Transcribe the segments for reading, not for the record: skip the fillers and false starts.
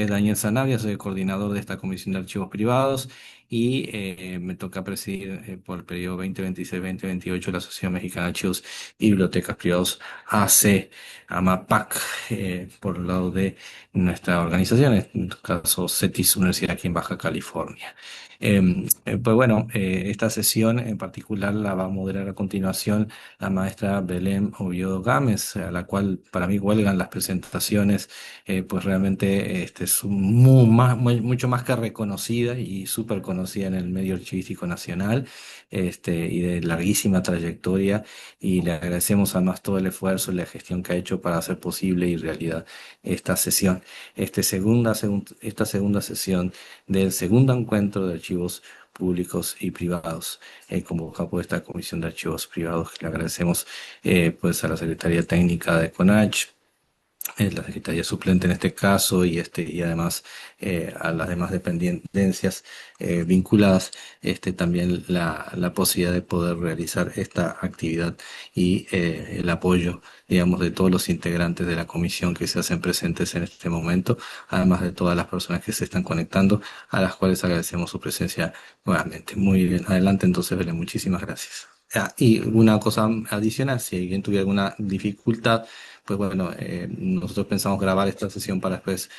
Daniel Sanabria, soy el coordinador de esta Comisión de Archivos Privados y me toca presidir por el periodo 2026-2028 la Asociación Mexicana de Archivos y Bibliotecas Privados AC, AMAPAC, por el lado de nuestra organización, en este caso CETIS Universidad aquí en Baja California. Pues bueno, esta sesión en particular la va a moderar a continuación la maestra Belén Oviedo Gámez, a la cual para mí huelgan las presentaciones, pues realmente es mucho más que reconocida y súper conocida en el medio archivístico nacional, y de larguísima trayectoria, y le agradecemos además todo el esfuerzo y la gestión que ha hecho para hacer posible y realidad esta sesión. Esta segunda sesión del segundo encuentro de archivos públicos y privados, convocado por esta Comisión de Archivos Privados, que le agradecemos pues a la Secretaría Técnica de CONACH, la Secretaría Suplente en este caso, y además a las demás dependencias vinculadas, también la posibilidad de poder realizar esta actividad y el apoyo, digamos, de todos los integrantes de la comisión que se hacen presentes en este momento, además de todas las personas que se están conectando, a las cuales agradecemos su presencia nuevamente. Muy bien, adelante entonces, Belén, muchísimas gracias. Y una cosa adicional, si alguien tuviera alguna dificultad, pues bueno, nosotros pensamos grabar esta sesión para después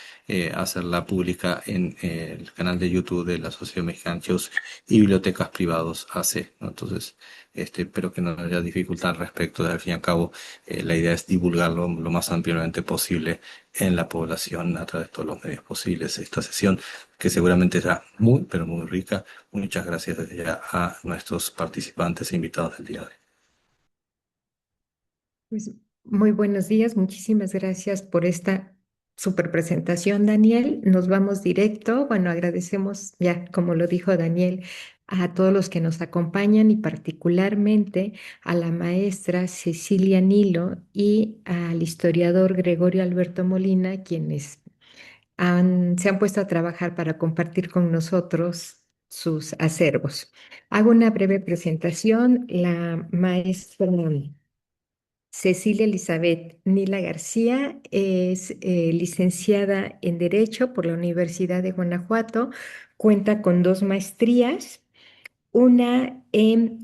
hacerla pública en el canal de YouTube de la Asociación Mexicana de Archivos y Bibliotecas Privados AC, ¿no? Entonces, espero que no haya dificultad al respecto. Al fin y al cabo, la idea es divulgarlo lo más ampliamente posible en la población a través de todos los medios posibles. Esta sesión, que seguramente será muy, pero muy rica. Muchas gracias desde ya a nuestros participantes e invitados del día de hoy. Pues muy buenos días, muchísimas gracias por esta super presentación, Daniel. Nos vamos directo. Bueno, agradecemos ya, como lo dijo Daniel, a todos los que nos acompañan y particularmente a la maestra Cecilia Nilo y al historiador Gregorio Alberto Molina, quienes se han puesto a trabajar para compartir con nosotros sus acervos. Hago una breve presentación. La maestra Cecilia Elizabeth Nila García es licenciada en Derecho por la Universidad de Guanajuato. Cuenta con dos maestrías, una en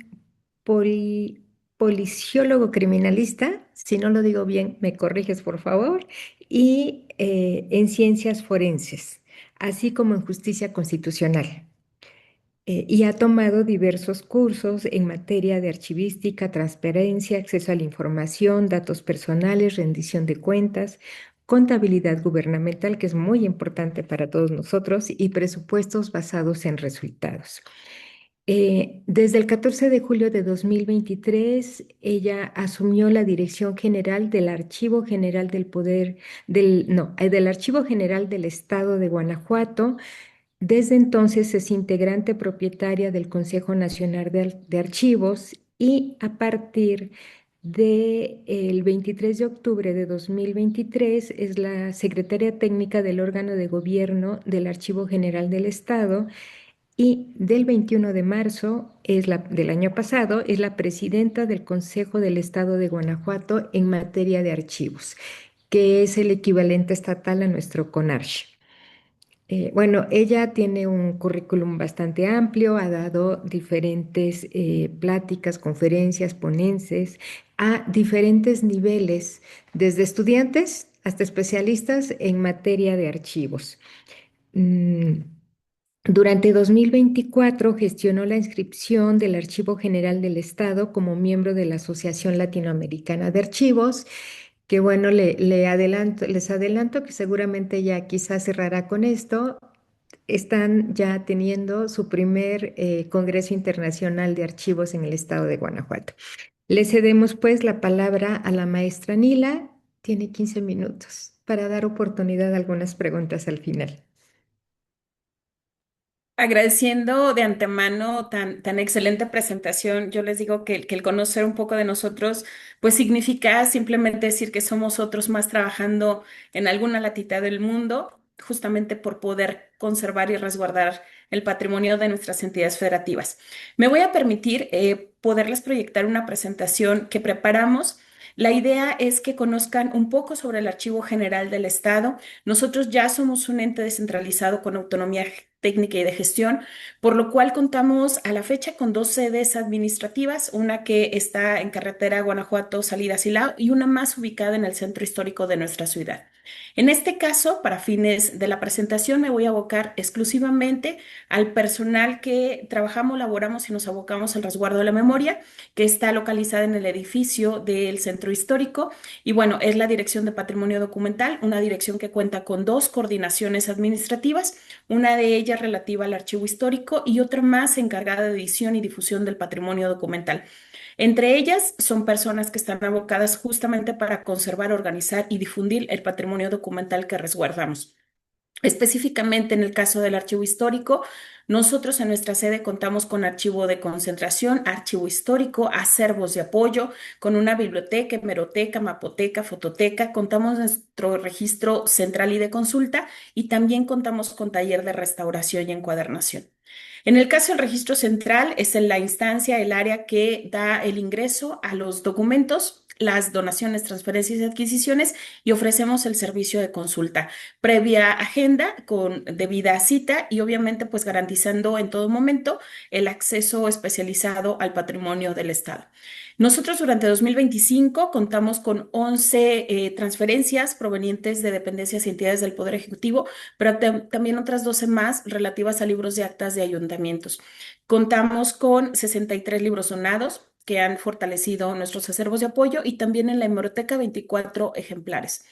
poli- policiólogo criminalista, si no lo digo bien, me corriges por favor, y en ciencias forenses, así como en justicia constitucional. Y ha tomado diversos cursos en materia de archivística, transparencia, acceso a la información, datos personales, rendición de cuentas, contabilidad gubernamental, que es muy importante para todos nosotros, y presupuestos basados en resultados. Desde el 14 de julio de 2023, ella asumió la dirección general del Archivo General del Poder, no, del Archivo General del Estado de Guanajuato. Desde entonces es integrante propietaria del Consejo Nacional de Archivos y a partir del 23 de octubre de 2023 es la secretaria técnica del órgano de gobierno del Archivo General del Estado y del 21 de marzo del año pasado es la presidenta del Consejo del Estado de Guanajuato en materia de archivos, que es el equivalente estatal a nuestro CONARCH. Bueno, ella tiene un currículum bastante amplio, ha dado diferentes pláticas, conferencias, ponencias a diferentes niveles, desde estudiantes hasta especialistas en materia de archivos. Mm, Durante 2024 gestionó la inscripción del Archivo General del Estado como miembro de la Asociación Latinoamericana de Archivos, que bueno, les adelanto que seguramente ya quizás cerrará con esto. Están ya teniendo su primer Congreso Internacional de Archivos en el estado de Guanajuato. Le cedemos pues la palabra a la maestra Nila. Tiene 15 minutos para dar oportunidad a algunas preguntas al final. Agradeciendo de antemano tan excelente presentación, yo les digo que el conocer un poco de nosotros, pues significa simplemente decir que somos otros más trabajando en alguna latita del mundo, justamente por poder conservar y resguardar el patrimonio de nuestras entidades federativas. Me voy a permitir poderles proyectar una presentación que preparamos La idea es que conozcan un poco sobre el Archivo General del Estado. Nosotros ya somos un ente descentralizado con autonomía técnica y de gestión, por lo cual contamos a la fecha con dos sedes administrativas, una que está en carretera Guanajuato, salida a Silao, y una más ubicada en el centro histórico de nuestra ciudad. En este caso, para fines de la presentación, me voy a abocar exclusivamente al personal que trabajamos, laboramos y nos abocamos al resguardo de la memoria, que está localizada en el edificio del centro histórico. Y bueno, es la Dirección de Patrimonio Documental, una dirección que cuenta con dos coordinaciones administrativas, una de ellas relativa al archivo histórico y otra más encargada de edición y difusión del patrimonio documental. Entre ellas son personas que están abocadas justamente para conservar, organizar y difundir el patrimonio documental que resguardamos. Específicamente en el caso del archivo histórico, nosotros en nuestra sede contamos con archivo de concentración, archivo histórico, acervos de apoyo, con una biblioteca, hemeroteca, mapoteca, fototeca. Contamos nuestro registro central y de consulta y también contamos con taller de restauración y encuadernación. En el caso del registro central, es en la instancia, el área que da el ingreso a los documentos, las donaciones, transferencias y adquisiciones y ofrecemos el servicio de consulta previa agenda con debida cita y obviamente pues garantizando en todo momento el acceso especializado al patrimonio del Estado. Nosotros durante 2025 contamos con 11 transferencias provenientes de dependencias y entidades del Poder Ejecutivo, pero también otras 12 más relativas a libros de actas de ayuntamientos. Contamos con 63 libros donados que han fortalecido nuestros acervos de apoyo y también en la hemeroteca 24 ejemplares.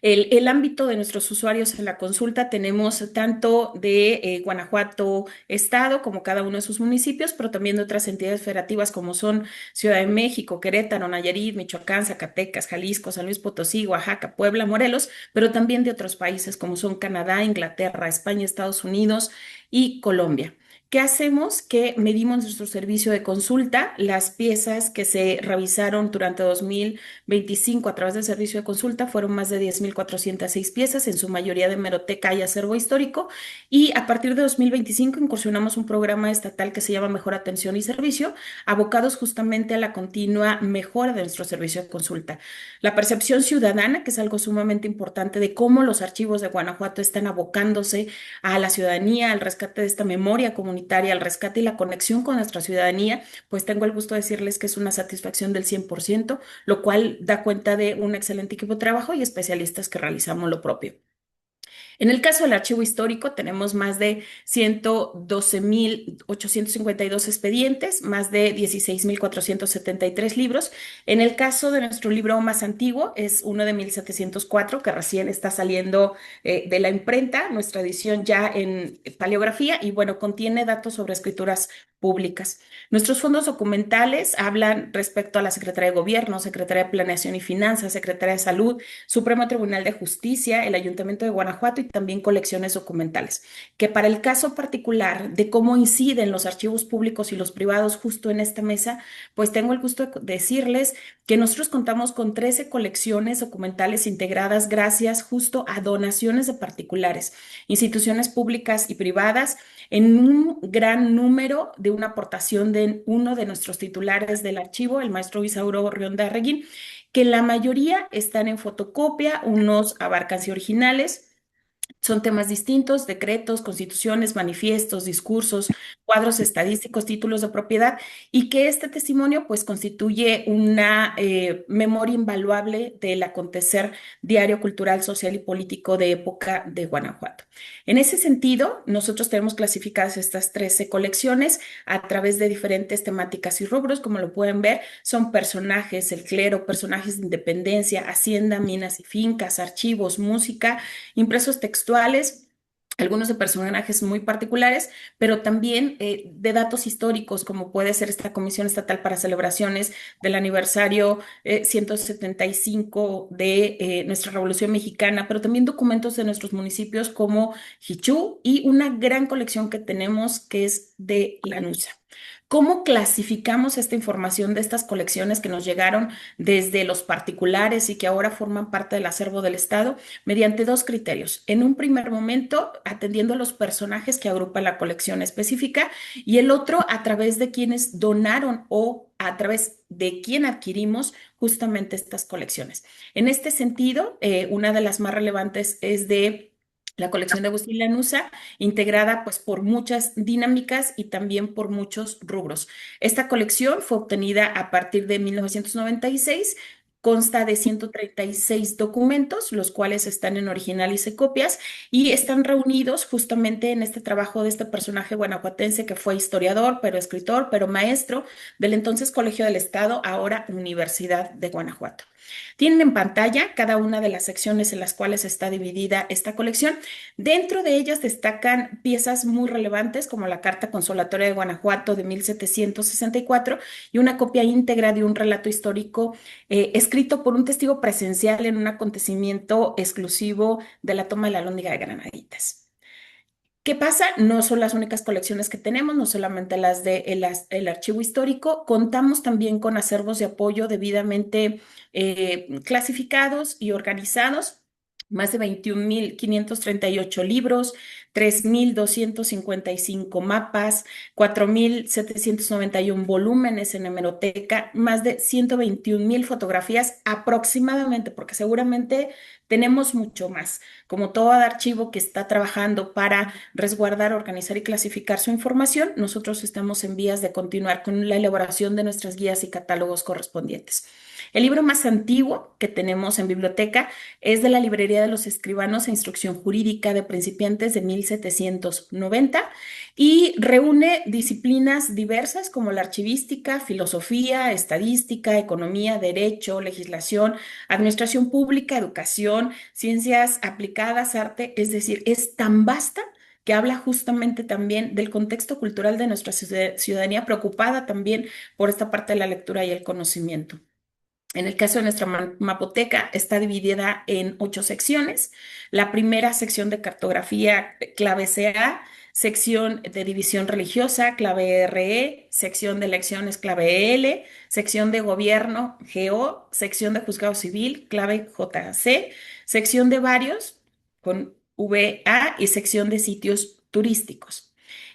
El ámbito de nuestros usuarios en la consulta tenemos tanto de Guanajuato Estado como cada uno de sus municipios, pero también de otras entidades federativas como son Ciudad de México, Querétaro, Nayarit, Michoacán, Zacatecas, Jalisco, San Luis Potosí, Oaxaca, Puebla, Morelos, pero también de otros países como son Canadá, Inglaterra, España, Estados Unidos y Colombia. ¿Qué hacemos? Que medimos nuestro servicio de consulta, las piezas que se revisaron durante 2025 a través del servicio de consulta fueron más de 10.406 piezas, en su mayoría de hemeroteca y acervo histórico, y a partir de 2025 incursionamos un programa estatal que se llama Mejor Atención y Servicio, abocados justamente a la continua mejora de nuestro servicio de consulta. La percepción ciudadana, que es algo sumamente importante de cómo los archivos de Guanajuato están abocándose a la ciudadanía, al rescate de esta memoria comunitaria, al rescate y la conexión con nuestra ciudadanía, pues tengo el gusto de decirles que es una satisfacción del 100%, lo cual da cuenta de un excelente equipo de trabajo y especialistas que realizamos lo propio. En el caso del archivo histórico, tenemos más de 112.852 expedientes, más de 16.473 libros. En el caso de nuestro libro más antiguo, es uno de 1704, que recién está saliendo de la imprenta, nuestra edición ya en paleografía, y bueno, contiene datos sobre escrituras públicas. Nuestros fondos documentales hablan respecto a la Secretaría de Gobierno, Secretaría de Planeación y Finanzas, Secretaría de Salud, Supremo Tribunal de Justicia, el Ayuntamiento de Guanajuato y también colecciones documentales, que para el caso particular de cómo inciden los archivos públicos y los privados justo en esta mesa, pues tengo el gusto de decirles que nosotros contamos con 13 colecciones documentales integradas gracias justo a donaciones de particulares, instituciones públicas y privadas, en un gran número de una aportación de uno de nuestros titulares del archivo, el maestro Isauro Riondarreguín, que la mayoría están en fotocopia, unos abarcan sí originales. Son temas distintos, decretos, constituciones, manifiestos, discursos, cuadros estadísticos, títulos de propiedad, y que este testimonio pues constituye una memoria invaluable del acontecer diario, cultural, social y político de época de Guanajuato. En ese sentido, nosotros tenemos clasificadas estas 13 colecciones a través de diferentes temáticas y rubros, como lo pueden ver, son personajes, el clero, personajes de independencia, hacienda, minas y fincas, archivos, música, impresos textuales, algunos de personajes muy particulares, pero también de datos históricos, como puede ser esta Comisión Estatal para Celebraciones del aniversario 175 de nuestra Revolución Mexicana, pero también documentos de nuestros municipios como Jichú y una gran colección que tenemos que es de la NUSA. ¿Cómo clasificamos esta información de estas colecciones que nos llegaron desde los particulares y que ahora forman parte del acervo del Estado? Mediante dos criterios. En un primer momento, atendiendo a los personajes que agrupan la colección específica y el otro a través de quienes donaron o a través de quién adquirimos justamente estas colecciones. En este sentido, una de las más relevantes es de la colección de Agustín Lanuza, integrada pues por muchas dinámicas y también por muchos rubros. Esta colección fue obtenida a partir de 1996. Consta de 136 documentos, los cuales están en original y copias, y están reunidos justamente en este trabajo de este personaje guanajuatense que fue historiador, pero escritor, pero maestro del entonces Colegio del Estado, ahora Universidad de Guanajuato. Tienen en pantalla cada una de las secciones en las cuales está dividida esta colección. Dentro de ellas destacan piezas muy relevantes como la Carta Consolatoria de Guanajuato de 1764 y una copia íntegra de un relato histórico escrito por un testigo presencial en un acontecimiento exclusivo de la toma de la Alhóndiga de Granaditas. ¿Qué pasa? No son las únicas colecciones que tenemos, no solamente las de el archivo histórico, contamos también con acervos de apoyo debidamente clasificados y organizados, más de 21.538 libros, 3.255 mapas, 4.791 volúmenes en hemeroteca, más de 121.000 fotografías aproximadamente, porque seguramente tenemos mucho más. Como todo archivo que está trabajando para resguardar, organizar y clasificar su información, nosotros estamos en vías de continuar con la elaboración de nuestras guías y catálogos correspondientes. El libro más antiguo que tenemos en biblioteca es de la Librería de los Escribanos e Instrucción Jurídica de Principiantes de 1790 y reúne disciplinas diversas como la archivística, filosofía, estadística, economía, derecho, legislación, administración pública, educación, ciencias aplicadas, arte, es decir, es tan vasta que habla justamente también del contexto cultural de nuestra ciudadanía, preocupada también por esta parte de la lectura y el conocimiento. En el caso de nuestra mapoteca, está dividida en 8 secciones. La primera sección de cartografía, clave CA, sección de división religiosa, clave RE, sección de elecciones, clave L, sección de gobierno, GO, sección de juzgado civil, clave JC, sección de varios, con VA, y sección de sitios turísticos.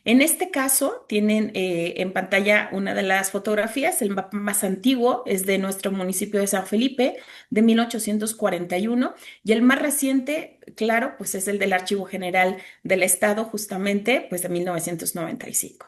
En este caso, tienen en pantalla una de las fotografías. El mapa más antiguo es de nuestro municipio de San Felipe, de 1841, y el más reciente, claro, pues es el del Archivo General del Estado, justamente, pues de 1995.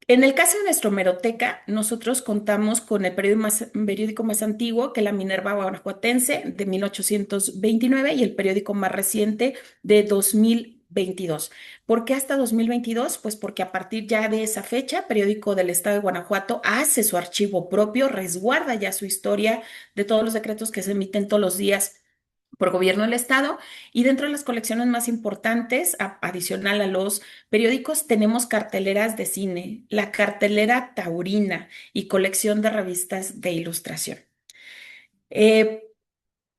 En el caso de nuestra hemeroteca, nosotros contamos con el periódico más antiguo, que es la Minerva Guanajuatense, de 1829, y el periódico más reciente de 2022. ¿Por qué hasta 2022? Pues porque a partir ya de esa fecha, Periódico del Estado de Guanajuato hace su archivo propio, resguarda ya su historia de todos los decretos que se emiten todos los días por gobierno del estado, y dentro de las colecciones más importantes, adicional a los periódicos, tenemos carteleras de cine, la cartelera taurina y colección de revistas de ilustración. Eh,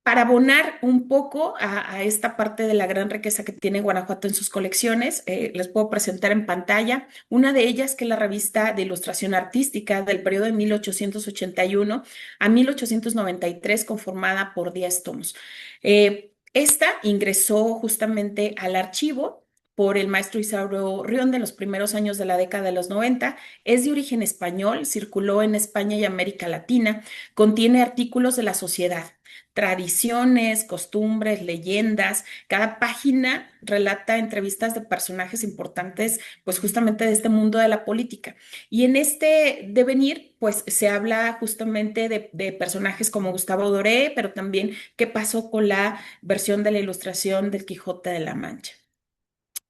para abonar un poco a esta parte de la gran riqueza que tiene Guanajuato en sus colecciones, les puedo presentar en pantalla una de ellas, que es la revista de ilustración artística del periodo de 1881 a 1893, conformada por 10 tomos. Esta ingresó justamente al archivo por el maestro Isauro Rionde en los primeros años de la década de los 90. Es de origen español, circuló en España y América Latina, contiene artículos de la sociedad, tradiciones, costumbres, leyendas. Cada página relata entrevistas de personajes importantes, pues justamente de este mundo de la política. Y en este devenir, pues se habla justamente de personajes como Gustavo Doré, pero también qué pasó con la versión de la ilustración del Quijote de la Mancha.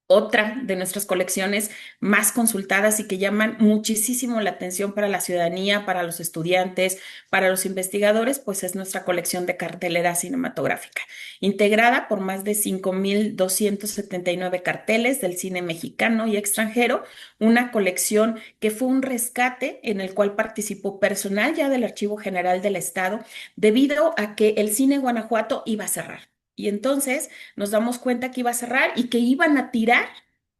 Otra de nuestras colecciones más consultadas y que llaman muchísimo la atención para la ciudadanía, para los estudiantes, para los investigadores, pues es nuestra colección de cartelera cinematográfica, integrada por más de 5.279 carteles del cine mexicano y extranjero, una colección que fue un rescate en el cual participó personal ya del Archivo General del Estado, debido a que el cine Guanajuato iba a cerrar. Y entonces nos damos cuenta que iba a cerrar y que iban a tirar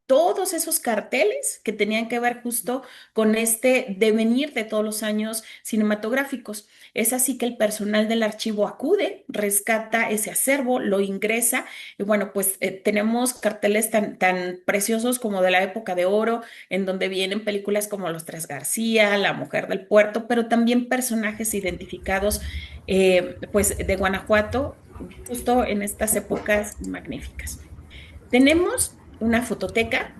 todos esos carteles que tenían que ver justo con este devenir de todos los años cinematográficos. Es así que el personal del archivo acude, rescata ese acervo, lo ingresa y bueno, pues tenemos carteles tan preciosos como de la época de oro, en donde vienen películas como Los Tres García, La Mujer del Puerto, pero también personajes identificados pues de Guanajuato, justo en estas épocas magníficas. Tenemos una fototeca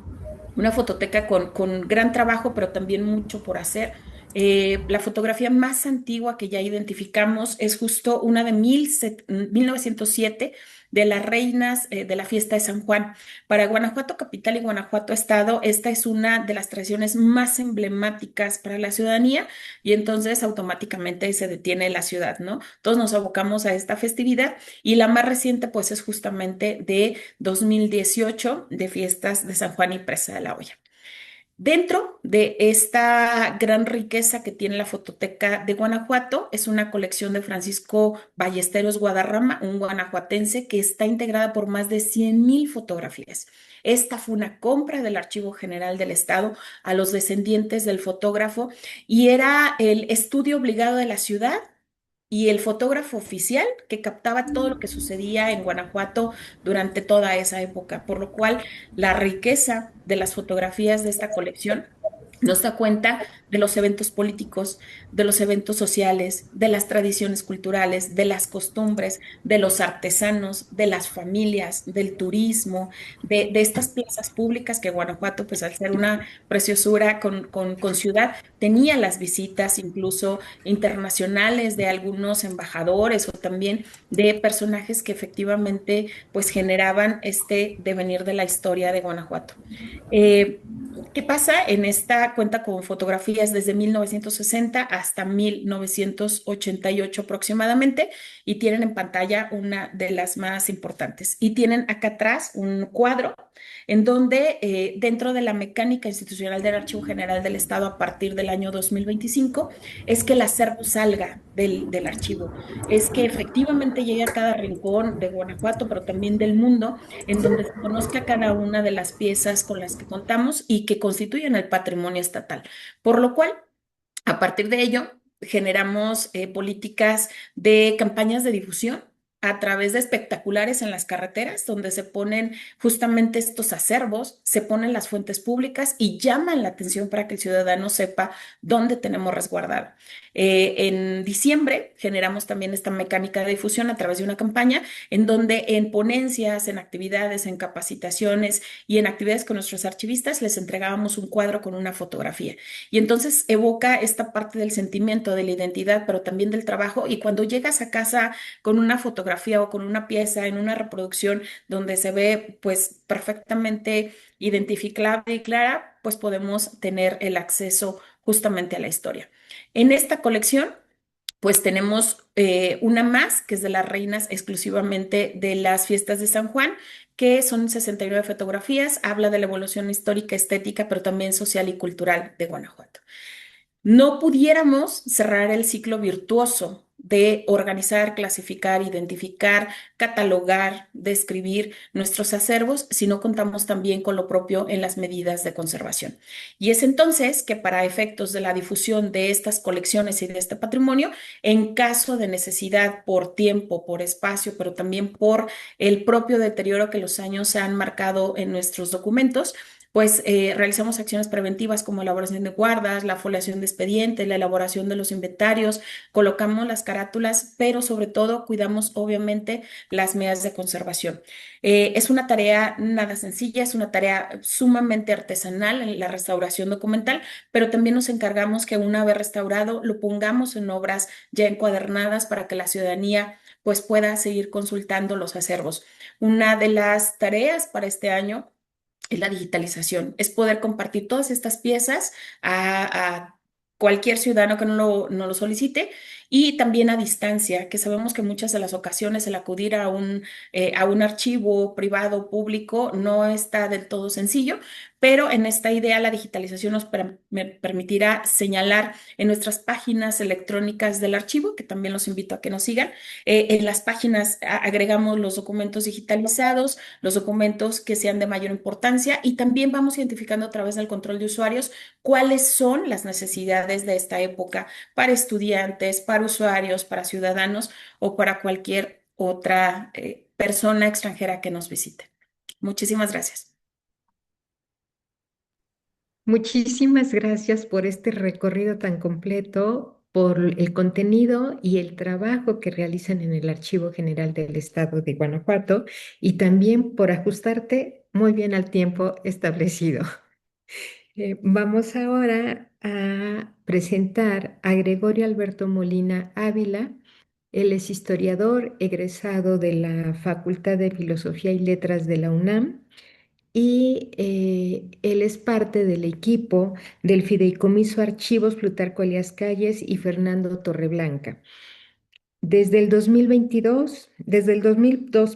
con gran trabajo, pero también mucho por hacer. La fotografía más antigua que ya identificamos es justo una de 1907 de las reinas de la fiesta de San Juan. Para Guanajuato capital y Guanajuato estado, esta es una de las tradiciones más emblemáticas para la ciudadanía y entonces automáticamente se detiene la ciudad, ¿no? Todos nos abocamos a esta festividad y la más reciente pues es justamente de 2018 de fiestas de San Juan y Presa de la Hoya. Dentro de esta gran riqueza que tiene la Fototeca de Guanajuato, es una colección de Francisco Ballesteros Guadarrama, un guanajuatense que está integrada por más de 100,000 fotografías. Esta fue una compra del Archivo General del Estado a los descendientes del fotógrafo y era el estudio obligado de la ciudad y el fotógrafo oficial que captaba todo lo que sucedía en Guanajuato durante toda esa época, por lo cual la riqueza de las fotografías de esta colección nos da cuenta de los eventos políticos, de los eventos sociales, de las tradiciones culturales, de las costumbres, de los artesanos, de las familias, del turismo, de estas plazas públicas que Guanajuato, pues al ser una preciosura con ciudad, tenía las visitas incluso internacionales de algunos embajadores o también de personajes que efectivamente pues generaban este devenir de la historia de Guanajuato. Eh, ¿Qué pasa? En esta cuenta con fotografías desde 1960 hasta 1988 aproximadamente y tienen en pantalla una de las más importantes. Y tienen acá atrás un cuadro en donde dentro de la mecánica institucional del Archivo General del Estado a partir del año 2025 es que el acervo salga del archivo, es que efectivamente llegue a cada rincón de Guanajuato, pero también del mundo, en donde se conozca cada una de las piezas con las que contamos y que constituyen el patrimonio estatal. Por lo cual, a partir de ello, generamos políticas de campañas de difusión a través de espectaculares en las carreteras, donde se ponen justamente estos acervos, se ponen las fuentes públicas y llaman la atención para que el ciudadano sepa dónde tenemos resguardado. En diciembre generamos también esta mecánica de difusión a través de una campaña en donde en ponencias, en actividades, en capacitaciones y en actividades con nuestros archivistas les entregábamos un cuadro con una fotografía. Y entonces evoca esta parte del sentimiento, de la identidad, pero también del trabajo. Y cuando llegas a casa con una fotografía o con una pieza en una reproducción donde se ve pues perfectamente identificable y clara, pues podemos tener el acceso justamente a la historia. En esta colección pues tenemos una más, que es de las reinas exclusivamente de las fiestas de San Juan, que son 69 fotografías, habla de la evolución histórica, estética, pero también social y cultural de Guanajuato. No pudiéramos cerrar el ciclo virtuoso de organizar, clasificar, identificar, catalogar, describir nuestros acervos si no contamos también con lo propio en las medidas de conservación. Y es entonces que para efectos de la difusión de estas colecciones y de este patrimonio, en caso de necesidad por tiempo, por espacio, pero también por el propio deterioro que los años han marcado en nuestros documentos, pues realizamos acciones preventivas como elaboración de guardas, la foliación de expedientes, la elaboración de los inventarios, colocamos las carátulas, pero sobre todo cuidamos obviamente las medidas de conservación. Es una tarea nada sencilla, es una tarea sumamente artesanal en la restauración documental, pero también nos encargamos que una vez restaurado lo pongamos en obras ya encuadernadas para que la ciudadanía pues pueda seguir consultando los acervos. Una de las tareas para este año es la digitalización, es poder compartir todas estas piezas a cualquier ciudadano que no lo solicite y también a distancia, que sabemos que muchas de las ocasiones el acudir a un archivo privado público no está del todo sencillo, pero en esta idea la digitalización me permitirá señalar en nuestras páginas electrónicas del archivo, que también los invito a que nos sigan. En las páginas agregamos los documentos digitalizados, los documentos que sean de mayor importancia y también vamos identificando a través del control de usuarios cuáles son las necesidades de esta época para estudiantes, para usuarios, para ciudadanos o para cualquier otra persona extranjera que nos visite. Muchísimas gracias. Muchísimas gracias por este recorrido tan completo, por el contenido y el trabajo que realizan en el Archivo General del Estado de Guanajuato y también por ajustarte muy bien al tiempo establecido. Vamos ahora a presentar a Gregorio Alberto Molina Ávila. Él es historiador egresado de la Facultad de Filosofía y Letras de la UNAM y él es parte del equipo del Fideicomiso Archivos Plutarco Elías Calles y Fernando Torreblanca. Desde el 2002,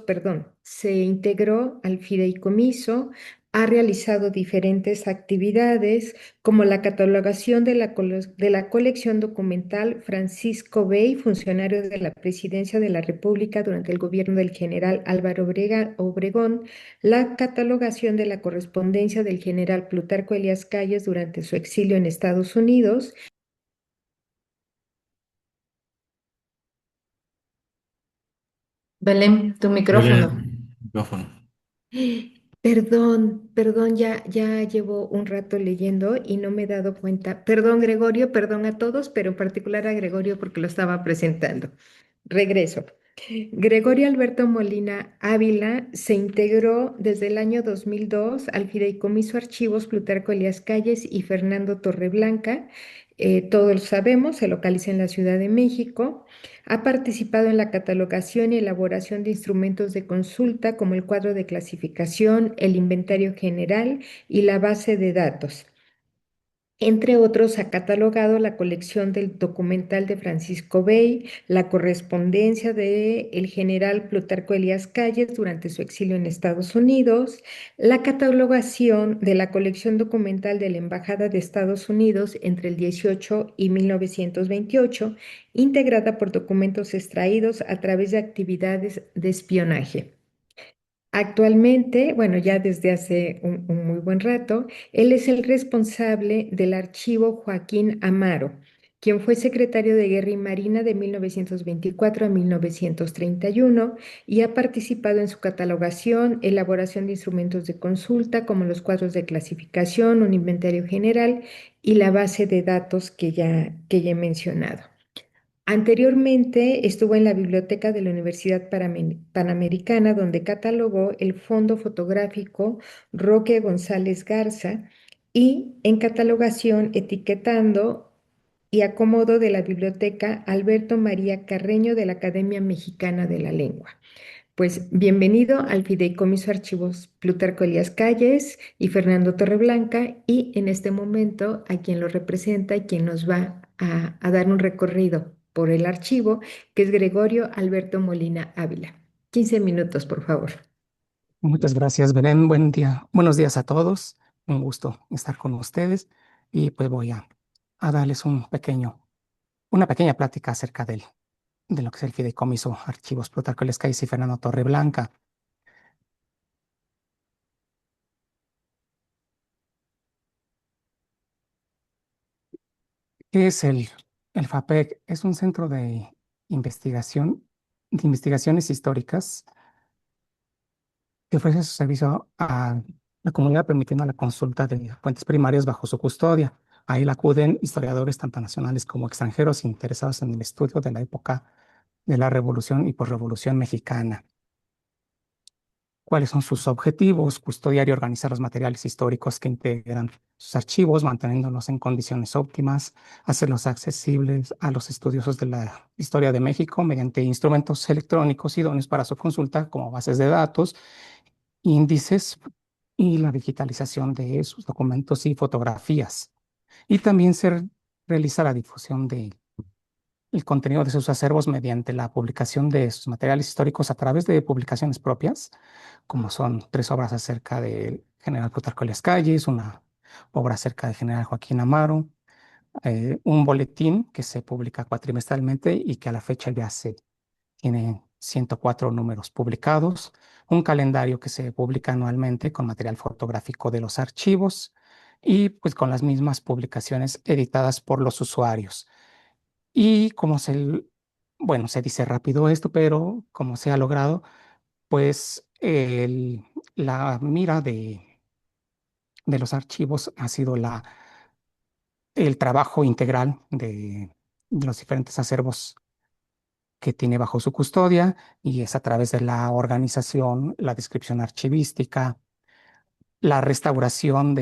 perdón, se integró al fideicomiso, ha realizado diferentes actividades como la catalogación de la colección documental Francisco Bey, funcionario de la Presidencia de la República durante el gobierno del general Álvaro Obregón, la catalogación de la correspondencia del general Plutarco Elías Calles durante su exilio en Estados Unidos. Belén, tu micrófono. Belén, micrófono. Perdón, ya llevo un rato leyendo y no me he dado cuenta. Perdón, Gregorio, perdón a todos, pero en particular a Gregorio porque lo estaba presentando. Regreso. Gregorio Alberto Molina Ávila se integró desde el año 2002 al Fideicomiso Archivos Plutarco Elías Calles y Fernando Torreblanca. Todos lo sabemos, se localiza en la Ciudad de México. Ha participado en la catalogación y elaboración de instrumentos de consulta como el cuadro de clasificación, el inventario general y la base de datos. Entre otros, ha catalogado la colección del documental de Francisco Bey, la correspondencia del general Plutarco Elías Calles durante su exilio en Estados Unidos, la catalogación de la colección documental de la Embajada de Estados Unidos entre el 18 y 1928, integrada por documentos extraídos a través de actividades de espionaje. Actualmente, bueno, ya desde hace un muy buen rato, él es el responsable del archivo Joaquín Amaro, quien fue secretario de Guerra y Marina de 1924 a 1931 y ha participado en su catalogación, elaboración de instrumentos de consulta como los cuadros de clasificación, un inventario general y la base de datos que ya he mencionado. Anteriormente estuvo en la biblioteca de la Universidad Panamericana, donde catalogó el fondo fotográfico Roque González Garza y en catalogación, etiquetando y acomodo de la biblioteca Alberto María Carreño de la Academia Mexicana de la Lengua. Pues bienvenido al Fideicomiso Archivos Plutarco Elías Calles y Fernando Torreblanca y en este momento a quien lo representa y quien nos va a dar un recorrido por el archivo, que es Gregorio Alberto Molina Ávila. 15 minutos, por favor. Muchas gracias, Belén. Buen día. Buenos días a todos. Un gusto estar con ustedes y pues voy a darles una pequeña plática acerca de lo que es el Fideicomiso Archivos Plutarco Elías Calles y Fernando Torreblanca. ¿Qué es el FAPEC? Es un centro de investigaciones históricas que ofrece su servicio a la comunidad permitiendo la consulta de fuentes primarias bajo su custodia. Ahí la acuden historiadores tanto nacionales como extranjeros interesados en el estudio de la época de la Revolución y posrevolución mexicana. ¿Cuáles son sus objetivos? Custodiar y organizar los materiales históricos que integran sus archivos, manteniéndolos en condiciones óptimas, hacerlos accesibles a los estudiosos de la historia de México mediante instrumentos electrónicos idóneos para su consulta, como bases de datos, índices y la digitalización de sus documentos y fotografías. Y también realiza la difusión el contenido de sus acervos mediante la publicación de sus materiales históricos a través de publicaciones propias, como son 3 obras acerca del general Plutarco Elías Calles, una obra acerca del general Joaquín Amaro, un boletín que se publica cuatrimestralmente y que a la fecha ya tiene 104 números publicados, un calendario que se publica anualmente con material fotográfico de los archivos y pues con las mismas publicaciones editadas por los usuarios. Y bueno, se dice rápido esto, pero como se ha logrado, pues la mira de los archivos ha sido el trabajo integral de los diferentes acervos que tiene bajo su custodia y es a través de la organización, la descripción archivística, la restauración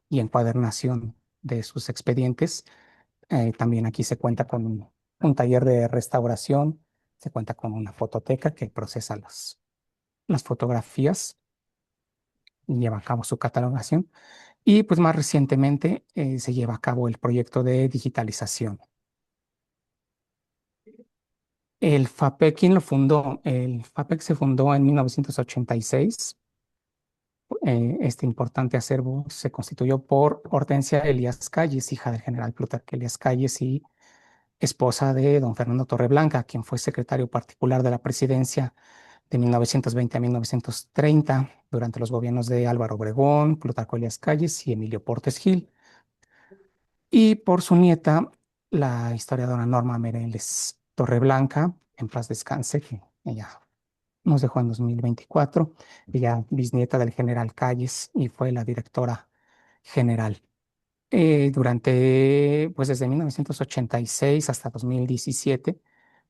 y encuadernación de sus expedientes. También aquí se cuenta con un taller de restauración, se cuenta con una fototeca que procesa las fotografías y lleva a cabo su catalogación. Y pues más recientemente se lleva a cabo el proyecto de digitalización. El FAPEC, ¿quién lo fundó? El FAPEC se fundó en 1986. Este importante acervo se constituyó por Hortensia Elías Calles, hija del general Plutarco Elías Calles y esposa de don Fernando Torreblanca, quien fue secretario particular de la presidencia de 1920 a 1930 durante los gobiernos de Álvaro Obregón, Plutarco Elías Calles y Emilio Portes Gil. Y por su nieta, la historiadora Norma Mereles Torreblanca, en paz descanse, que ella nos dejó en 2024, ella bisnieta del general Calles y fue la directora general. Pues desde 1986 hasta 2017,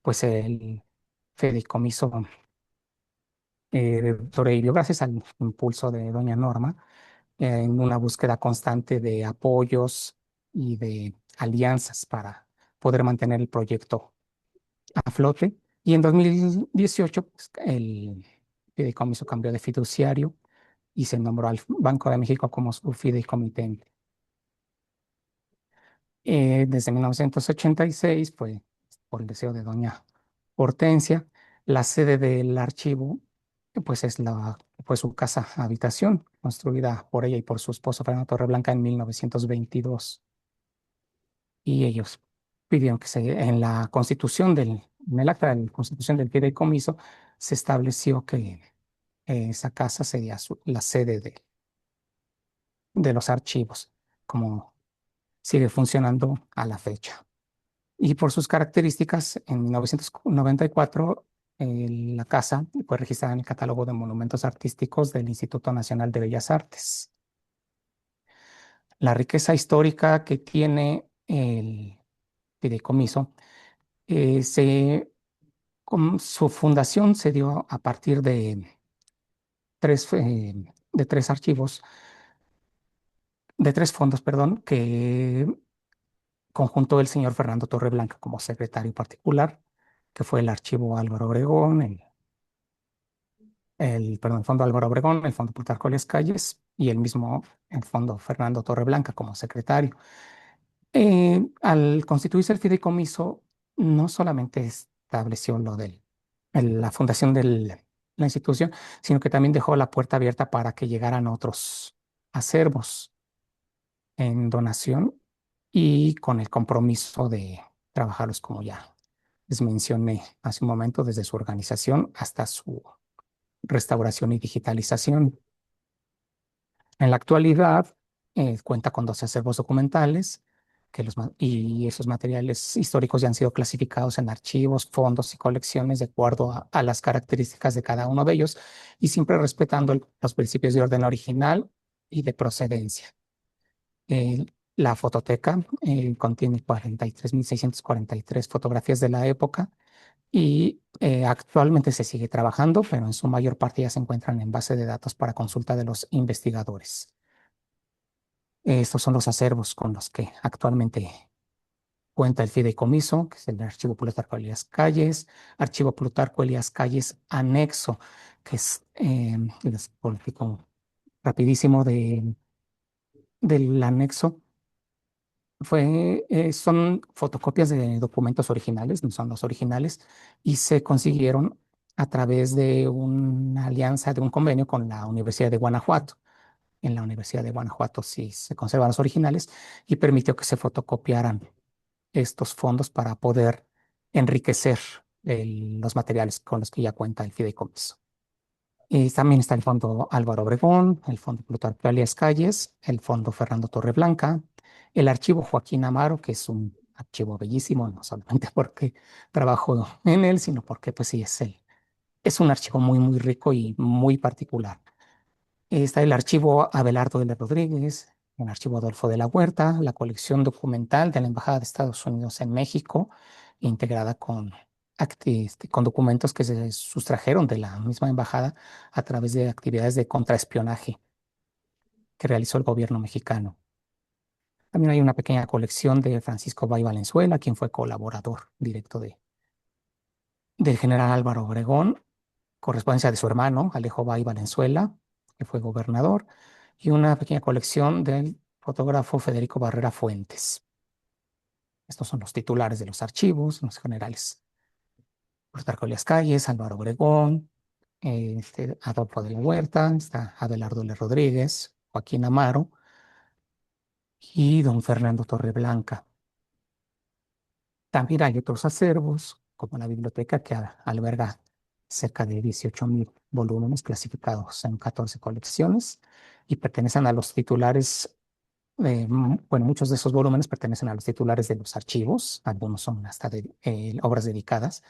pues el fideicomiso de Toribio, gracias al impulso de doña Norma, en una búsqueda constante de apoyos y de alianzas para poder mantener el proyecto a flote. Y en 2018, pues, el fideicomiso cambió de fiduciario y se nombró al Banco de México como su fideicomitente. Desde 1986, fue por el deseo de doña Hortensia, la sede del archivo, pues fue su casa habitación, construida por ella y por su esposo Fernando Torreblanca en 1922. Y ellos pidieron que en la constitución en el acta de constitución del fideicomiso, se estableció que esa casa sería la sede de los archivos, como sigue funcionando a la fecha. Y por sus características, en 1994, la casa fue registrada en el Catálogo de Monumentos Artísticos del Instituto Nacional de Bellas Artes. La riqueza histórica que tiene el fideicomiso, su fundación se dio a partir de tres archivos, de tres fondos, perdón, que conjuntó el señor Fernando Torreblanca como secretario particular, que fue el Archivo Álvaro Obregón, el Fondo Álvaro Obregón, el Fondo Plutarco Elías Calles y el Fondo Fernando Torreblanca como secretario. Al constituirse el fideicomiso, no solamente estableció la fundación de la institución, sino que también dejó la puerta abierta para que llegaran otros acervos en donación y con el compromiso de trabajarlos, como ya les mencioné hace un momento, desde su organización hasta su restauración y digitalización. En la actualidad cuenta con 12 acervos documentales y esos materiales históricos ya han sido clasificados en archivos, fondos y colecciones de acuerdo a las características de cada uno de ellos y siempre respetando los principios de orden original y de procedencia. La fototeca contiene 43.643 fotografías de la época y actualmente se sigue trabajando, pero en su mayor parte ya se encuentran en base de datos para consulta de los investigadores. Estos son los acervos con los que actualmente cuenta el fideicomiso, que es el Archivo Plutarco Elías Calles, Archivo Plutarco Elías Calles Anexo, que les platico rapidísimo del anexo. son fotocopias de documentos originales, no son los originales, y se consiguieron a través de una alianza, de un convenio con la Universidad de Guanajuato. En la Universidad de Guanajuato sí se conservan los originales y permitió que se fotocopiaran estos fondos para poder enriquecer los materiales con los que ya cuenta el fideicomiso. Y también está el Fondo Álvaro Obregón, el Fondo Plutarco Elias Calles, el Fondo Fernando Torreblanca, el Archivo Joaquín Amaro, que es un archivo bellísimo, no solamente porque trabajo en él, sino porque pues sí, es un archivo muy, muy rico y muy particular. Está el Archivo Abelardo de Rodríguez, el Archivo Adolfo de la Huerta, la colección documental de la Embajada de Estados Unidos en México, integrada con documentos que se sustrajeron de la misma embajada a través de actividades de contraespionaje que realizó el gobierno mexicano. También hay una pequeña colección de Francisco Bay Valenzuela, quien fue colaborador directo del general Álvaro Obregón, correspondencia de su hermano, Alejo Bay Valenzuela, que fue gobernador, y una pequeña colección del fotógrafo Federico Barrera Fuentes. Estos son los titulares de los archivos, los generales Plutarco Elías Calles, Álvaro Obregón, Adolfo de la Huerta, está Abelardo L. Rodríguez, Joaquín Amaro y don Fernando Torreblanca. También hay otros acervos, como la biblioteca, que alberga cerca de 18,000 volúmenes clasificados en 14 colecciones y pertenecen a los titulares, bueno, muchos de esos volúmenes pertenecen a los titulares de los archivos, algunos son hasta obras dedicadas,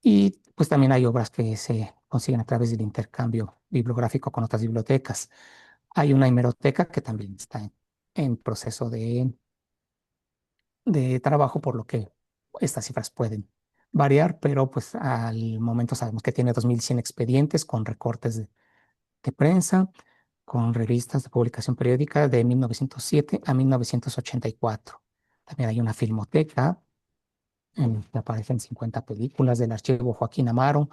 y pues también hay obras que se consiguen a través del intercambio bibliográfico con otras bibliotecas. Hay una hemeroteca que también está en proceso de trabajo, por lo que estas cifras pueden variar, pero pues al momento sabemos que tiene 2,100 expedientes con recortes de prensa, con revistas de publicación periódica de 1907 a 1984. También hay una filmoteca en que aparecen 50 películas del archivo Joaquín Amaro,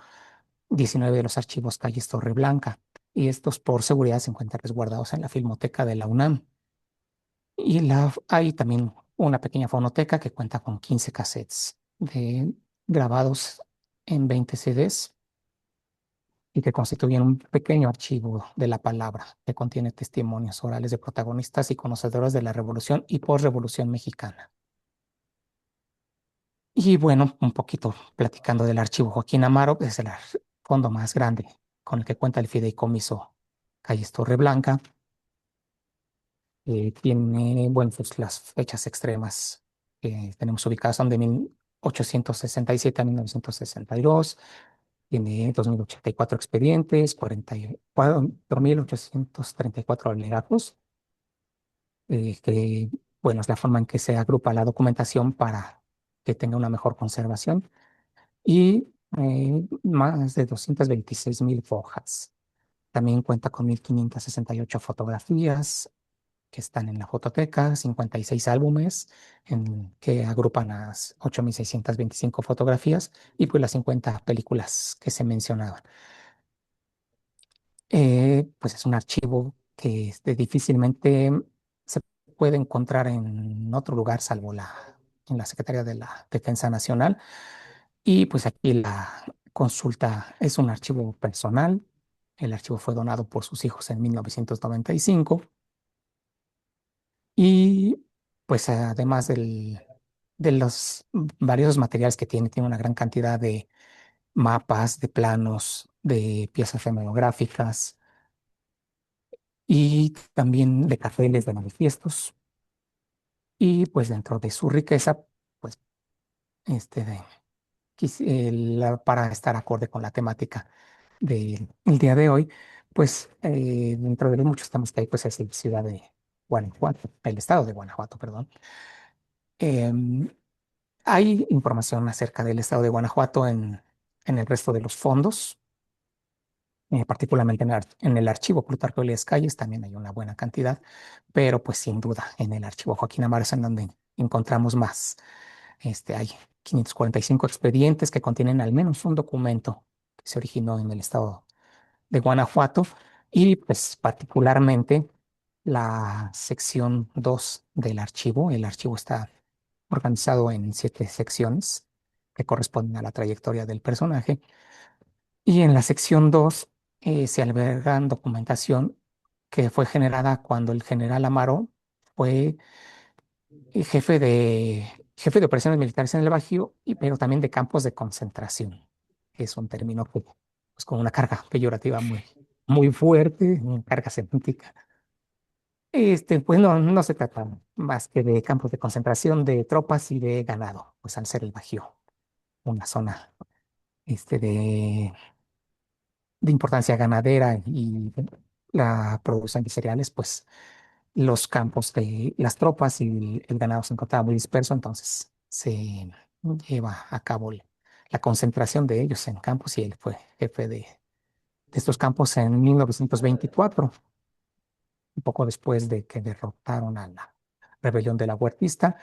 19 de los archivos Calles Torreblanca, y estos por seguridad se encuentran resguardados en la filmoteca de la UNAM. Y hay también una pequeña fonoteca que cuenta con 15 cassettes grabados en 20 CDs y que constituyen un pequeño archivo de la palabra que contiene testimonios orales de protagonistas y conocedores de la Revolución y posrevolución mexicana. Y bueno, un poquito platicando del archivo Joaquín Amaro, es el fondo más grande con el que cuenta el fideicomiso Calles Torreblanca. Tiene, bueno, pues las fechas extremas que tenemos ubicadas son de 1867 a 1962. Tiene 2,084 expedientes, 4,834 alegatos, que, bueno, es la forma en que se agrupa la documentación para que tenga una mejor conservación, y más de 226,000 hojas. También cuenta con 1,568 fotografías que están en la fototeca, 56 álbumes que agrupan las 8,625 fotografías y pues las 50 películas que se mencionaban. Pues es un archivo que difícilmente se puede encontrar en otro lugar salvo en la Secretaría de la Defensa Nacional. Y pues aquí la consulta es un archivo personal. El archivo fue donado por sus hijos en 1995. Y pues además de los varios materiales que tiene una gran cantidad de mapas, de planos, de piezas fotográficas y también de carteles, de manifiestos. Y pues dentro de su riqueza, pues de, para estar acorde con la temática del día de hoy, pues dentro de los muchos temas que hay, pues es la ciudad de Guanajuato, el estado de Guanajuato, perdón. Em, Hay información acerca del estado de Guanajuato en el resto de los fondos, particularmente en el archivo Plutarco Elias Calles también hay una buena cantidad, pero pues sin duda en el archivo Joaquín Amaro es en donde encontramos más. Hay 545 expedientes que contienen al menos un documento que se originó en el estado de Guanajuato y pues particularmente la sección 2 del archivo. El archivo está organizado en 7 secciones que corresponden a la trayectoria del personaje. Y en la sección 2 se albergan documentación que fue generada cuando el general Amaro fue jefe de operaciones militares en el Bajío, pero también de campos de concentración. Es un término que, pues, con una carga peyorativa muy fuerte, una carga semántica. Pues no se trata más que de campos de concentración de tropas y de ganado, pues al ser el Bajío una zona de importancia ganadera y la producción de cereales, pues los campos de las tropas y el ganado se encontraba muy disperso, entonces se lleva a cabo la concentración de ellos en campos y él fue jefe de estos campos en 1924, un poco después de que derrotaron a la rebelión de la Huertista,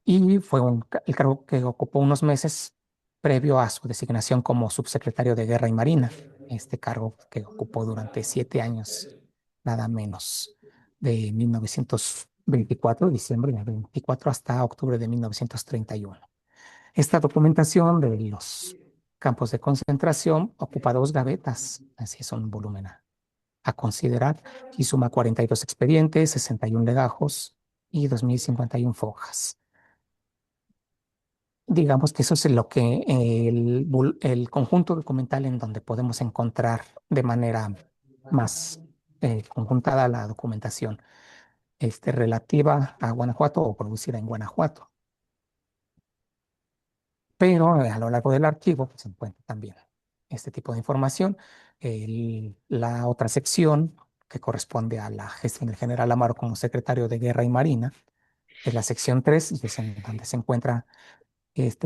y fue el cargo que ocupó unos meses previo a su designación como subsecretario de Guerra y Marina, este cargo que ocupó durante 7 años, nada menos, de 1924, diciembre de 24 hasta octubre de 1931. Esta documentación de los campos de concentración ocupa 2 gavetas, así es un volumen a considerar, y suma 42 expedientes, 61 legajos y 2051 fojas. Digamos que eso es lo que el conjunto documental en donde podemos encontrar de manera más conjuntada la documentación relativa a Guanajuato o producida en Guanajuato. Pero a lo largo del archivo pues, se encuentra también este tipo de información. La otra sección que corresponde a la gestión del general Amaro como secretario de Guerra y Marina es la sección 3, y es en donde se encuentra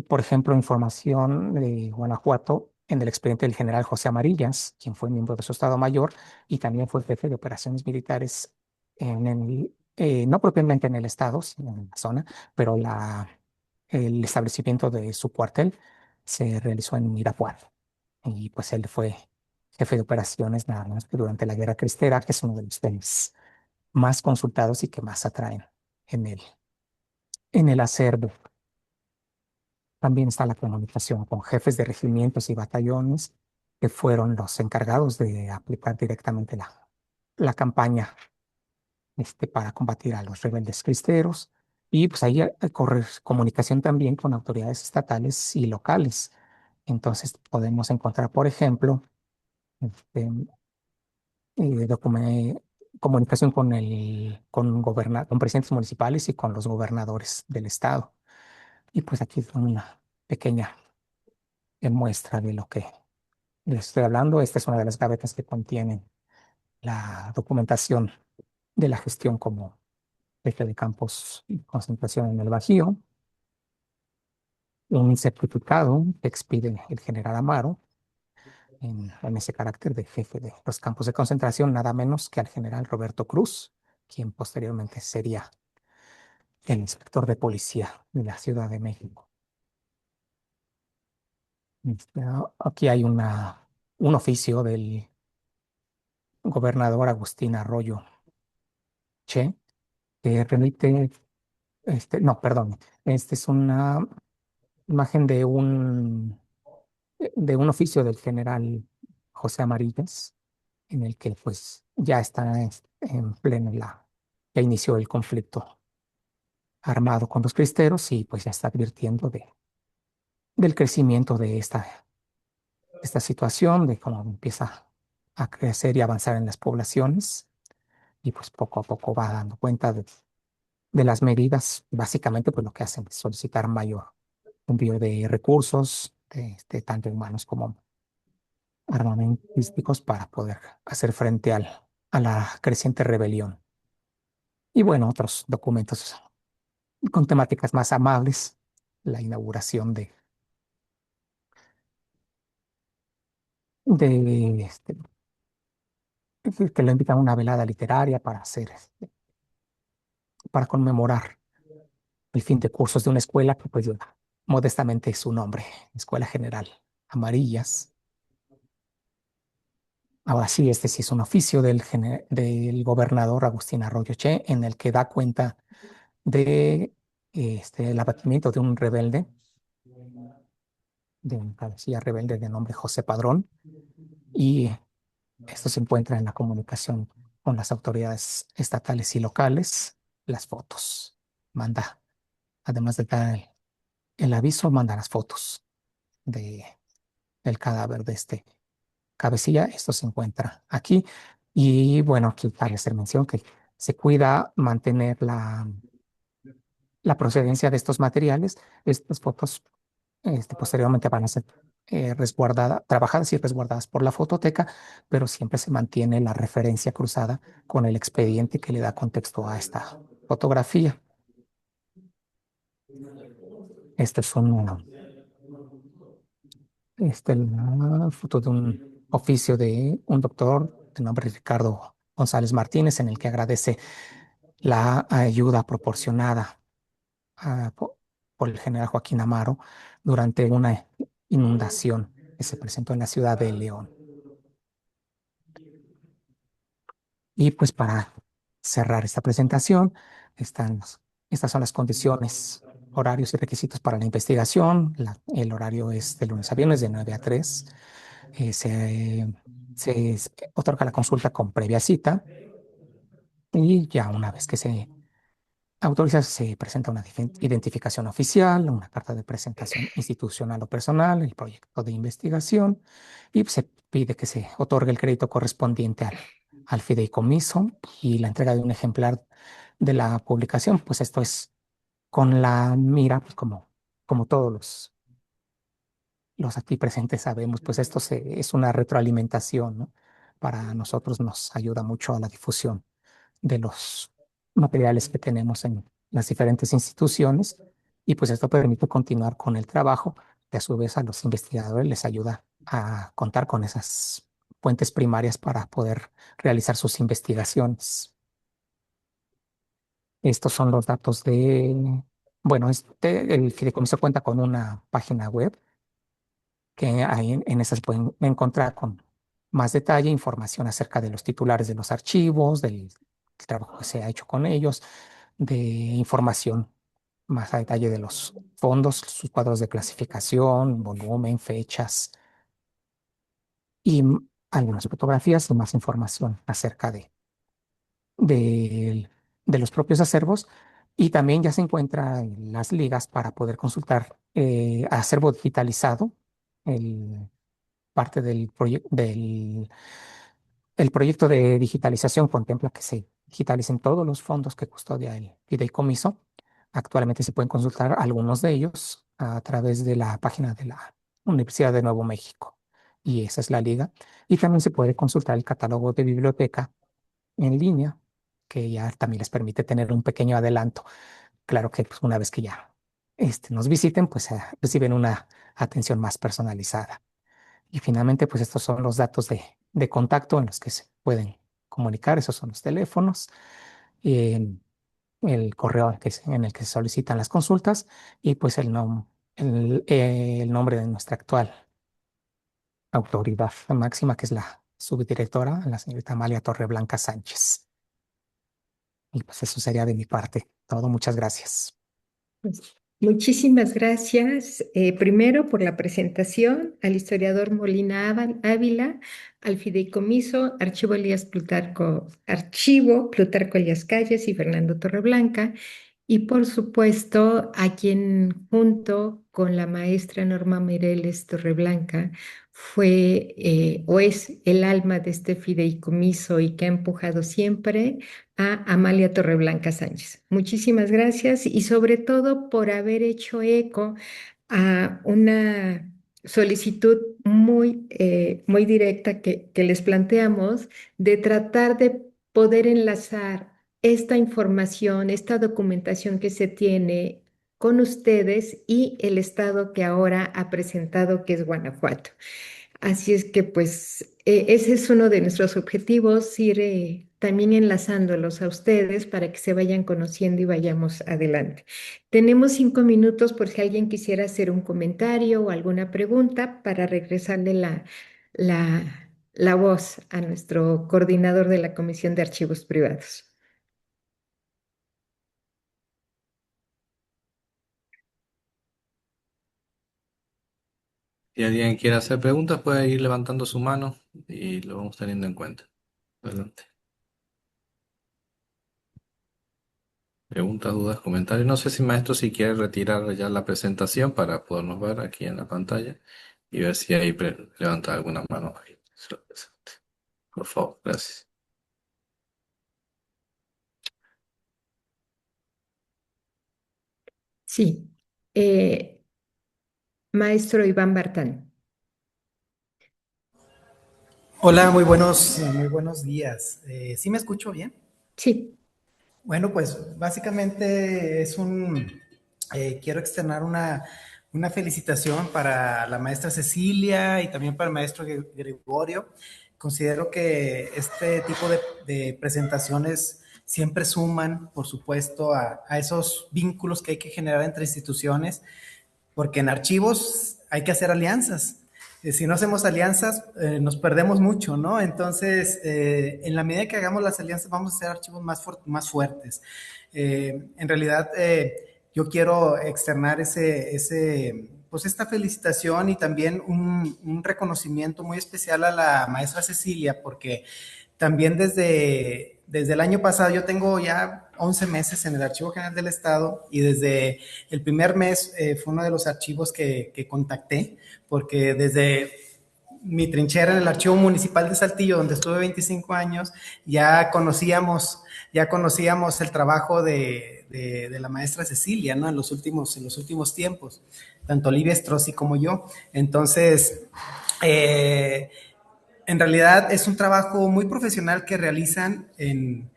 por ejemplo, información de Guanajuato en el expediente del general José Amarillas, quien fue miembro de su Estado Mayor y también fue jefe de operaciones militares no propiamente en el Estado, sino en la zona, pero el establecimiento de su cuartel se realizó en Irapuato. Y pues él fue jefe de operaciones nada más que durante la Guerra Cristera, que es uno de los temas más consultados y que más atraen en el acervo. También está la comunicación con jefes de regimientos y batallones que fueron los encargados de aplicar directamente la campaña para combatir a los rebeldes cristeros. Y pues ahí corre comunicación también con autoridades estatales y locales. Entonces podemos encontrar, por ejemplo, este, comunicación con presidentes municipales y con los gobernadores del estado. Y pues aquí es una pequeña muestra de lo que les estoy hablando. Esta es una de las gavetas que contienen la documentación de la gestión como jefe de campos y concentración en el Bajío, un certificado que expide el general Amaro en ese carácter de jefe de los campos de concentración, nada menos que al general Roberto Cruz, quien posteriormente sería el inspector de policía de la Ciudad de México. Aquí hay un oficio del gobernador Agustín Arroyo Che, que remite, no, perdón, esta es una imagen de un oficio del general José Amarillas, en el que pues ya está en pleno ya inició el conflicto armado con los cristeros y pues ya está advirtiendo del crecimiento de esta situación, de cómo empieza a crecer y avanzar en las poblaciones y pues poco a poco va dando cuenta de las medidas. Básicamente pues lo que hacen es solicitar mayor envío de recursos, tanto humanos como armamentísticos, para poder hacer frente a la creciente rebelión. Y bueno, otros documentos con temáticas más amables, la inauguración de que lo invitan a una velada literaria para conmemorar el fin de cursos de una escuela que pues lleva modestamente su nombre, Escuela General Amarillas. Ahora sí, este sí es un oficio del gobernador Agustín Arroyo Che, en el que da cuenta de el abatimiento de un rebelde, de un cabecilla rebelde de nombre José Padrón, y esto se encuentra en la comunicación con las autoridades estatales y locales, las fotos. Manda, además de dar el aviso, manda las fotos de, del cadáver de este cabecilla. Esto se encuentra aquí. Y bueno, aquí cabe hacer mención que se cuida mantener la procedencia de estos materiales. Estas fotos posteriormente van a ser trabajadas y resguardadas por la fototeca, pero siempre se mantiene la referencia cruzada con el expediente que le da contexto a esta fotografía. Esta es una foto de un oficio de un doctor de nombre Ricardo González Martínez, en el que agradece la ayuda proporcionada por el general Joaquín Amaro durante una inundación que se presentó en la ciudad de León. Y pues para cerrar esta presentación, estas son las condiciones, horarios y requisitos para la investigación. El horario es de lunes a viernes de 9 a 3. Eh, se, se otorga la consulta con previa cita y ya una vez que se autoriza, se presenta una identificación oficial, una carta de presentación institucional o personal, el proyecto de investigación y se pide que se otorgue el crédito correspondiente al fideicomiso y la entrega de un ejemplar de la publicación. Pues esto es con la mira, pues como todos los aquí presentes sabemos, pues es una retroalimentación, ¿no? Para nosotros nos ayuda mucho a la difusión de los materiales que tenemos en las diferentes instituciones y pues esto permite continuar con el trabajo que a su vez a los investigadores les ayuda a contar con esas fuentes primarias para poder realizar sus investigaciones. Estos son los datos bueno, el fideicomiso cuenta con una página web que ahí en esas pueden encontrar con más detalle información acerca de los titulares de los archivos, del trabajo que se ha hecho con ellos, de información más a detalle de los fondos, sus cuadros de clasificación, volumen, fechas y algunas fotografías y más información acerca de, de los propios acervos. Y también ya se encuentran las ligas para poder consultar acervo digitalizado, el parte el proyecto de digitalización contempla que se digitalicen todos los fondos que custodia el fideicomiso. Actualmente se pueden consultar algunos de ellos a través de la página de la Universidad de Nuevo México. Y esa es la liga. Y también se puede consultar el catálogo de biblioteca en línea, que ya también les permite tener un pequeño adelanto. Claro que pues, una vez que ya nos visiten, pues reciben una atención más personalizada. Y finalmente, pues estos son los datos de contacto en los que se pueden comunicar. Esos son los teléfonos, eh, el correo en el que se solicitan las consultas y pues el nombre de nuestra actual autoridad máxima, que es la subdirectora, la señorita Amalia Torreblanca Sánchez. Y pues eso sería de mi parte. Todo, muchas gracias. Pues, muchísimas gracias, primero por la presentación al historiador Molina Ávila, al fideicomiso Archivo Plutarco Elías Calles y Fernando Torreblanca, y por supuesto a quien junto con la maestra Norma Mireles Torreblanca fue o es el alma de este fideicomiso y que ha empujado siempre a Amalia Torreblanca Sánchez. Muchísimas gracias y sobre todo por haber hecho eco a una solicitud muy directa que les planteamos de tratar de poder enlazar esta información, esta documentación que se tiene con ustedes y el estado que ahora ha presentado, que es Guanajuato. Así es que pues ese es uno de nuestros objetivos, ir también enlazándolos a ustedes para que se vayan conociendo y vayamos adelante. Tenemos 5 minutos por si alguien quisiera hacer un comentario o alguna pregunta para regresarle la la voz a nuestro coordinador de la Comisión de Archivos Privados. Si alguien quiere hacer preguntas, puede ir levantando su mano y lo vamos teniendo en cuenta. Adelante. Preguntas, dudas, comentarios. No sé si maestro si quiere retirar ya la presentación para podernos ver aquí en la pantalla y ver si ahí levanta alguna mano ahí. Por favor, gracias. Sí, eh, maestro Iván Bartán. Hola, muy buenos días. ¿Sí me escucho bien? Sí, Bueno, pues básicamente quiero externar una felicitación para la maestra Cecilia y también para el maestro Gregorio. Considero que este tipo de presentaciones siempre suman, por supuesto, a esos vínculos que hay que generar entre instituciones, porque en archivos hay que hacer alianzas. Si no hacemos alianzas, nos perdemos mucho, ¿no? Entonces, en la medida que hagamos las alianzas, vamos a hacer archivos más fuertes. En realidad, yo quiero externar pues esta felicitación y también un reconocimiento muy especial a la maestra Cecilia, porque también desde el año pasado, yo tengo ya 11 meses en el Archivo General del Estado y desde el primer mes fue uno de los archivos que contacté, porque desde mi trinchera en el Archivo Municipal de Saltillo, donde estuve 25 años, ya conocíamos el trabajo de la maestra Cecilia, ¿no? En los últimos tiempos, tanto Olivia Strozzi como yo. Entonces, en realidad es un trabajo muy profesional que realizan en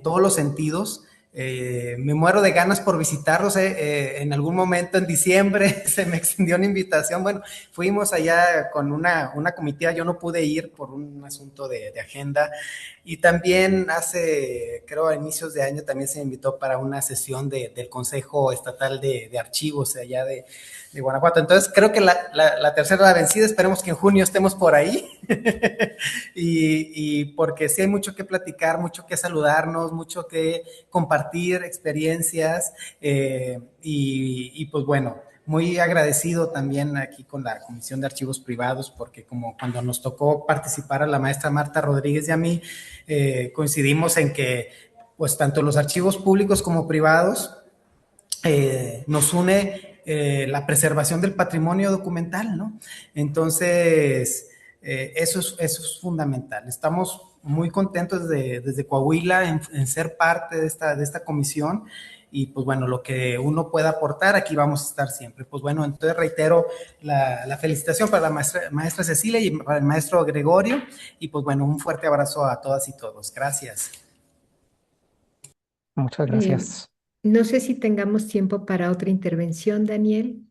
todos los sentidos. Me muero de ganas por visitarlos. En algún momento en diciembre se me extendió una invitación. Bueno, fuimos allá con una comitiva. Yo no pude ir por un asunto de agenda. Y también creo a inicios de año, también se me invitó para una sesión del Consejo Estatal de Archivos allá de Guanajuato. Entonces, creo que la tercera la vencida. Esperemos que en junio estemos por ahí. y porque sí hay mucho que platicar, mucho que saludarnos, mucho que compartir experiencias. Y pues bueno, muy agradecido también aquí con la Comisión de Archivos Privados, porque como cuando nos tocó participar a la maestra Marta Rodríguez y a mí, coincidimos en que pues tanto los archivos públicos como privados nos une la preservación del patrimonio documental, ¿no? Entonces, eso es fundamental. Estamos muy contentos desde Coahuila en ser parte de esta comisión y pues bueno, lo que uno pueda aportar, aquí vamos a estar siempre. Pues bueno, entonces reitero la felicitación para la maestra Cecilia y para el maestro Gregorio y pues bueno, un fuerte abrazo a todas y todos. Gracias. Muchas eh, gracias. no sé si tengamos tiempo para otra intervención, Daniel.